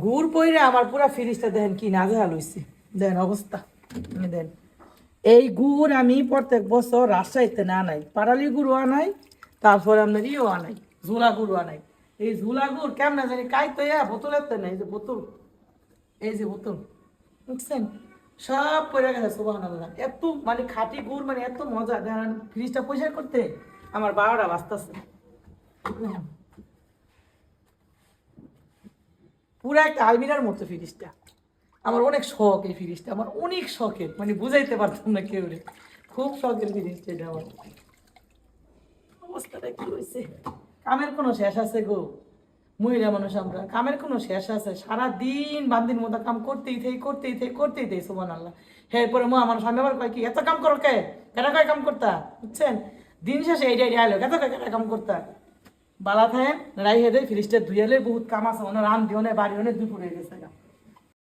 গুড় পইরে আমার পুরা ফ্রিজটা দেখেন কি নাজেহাল হইছে। দেন অবস্থা দেন। এই গুড় আমি প্রত্যেক বছর রাজশাহীতে না আনাই, পাড়ালি গুড়ও আনাই, তারপর আপনার ইও আনাই, ঝোলা গুড়ও আনাই। এই ঝোলা গুড় কেমন জানি কাইতে বোতলের তো না, এই যে বোতল, এই যে বোতল বুঝছেন, সব পড়ে গেছে। সুবহানাল্লাহ, এত মানে খাঁটি গুড়, মানে এত মজা। দেখেন ফ্রিজটা পরিষ্কার করতে আমার 12টা বাজতেছে। পুরো একটা আলমিরার মতো ফ্রিজটা। আমার অনেক শখ এই ফ্রিজটা, আমার অনেক শখের, মানে বুঝাইতে পারতাম না কেউ রে। খুব শখের ফ্রিজটা এটা আমার। অবস্থাটা কি হয়েছে, কামের কোনো শেষ আছে গো? মহিলা মানুষ আমরা, কামের কোনো শেষ আছে? সারাদিন বান্দির মতো কাম করতেই থাই সুবহানাল্লাহ। এরপরে আমার স্বামী আবার কয় কি এত কাম করো কে, কেটা কয় কাম করতা, বুঝছেন? দিন শেষে এইটাই আইলো, কেত কয় কেটা কাম করতা। বালা থাকেন রাই হেদে ফ্রিজটা ধুইয়ালে বহুত কাম আছে, ওনার রান দিয়ে বাড়ি অনেক দুপুর হয়ে গেছে।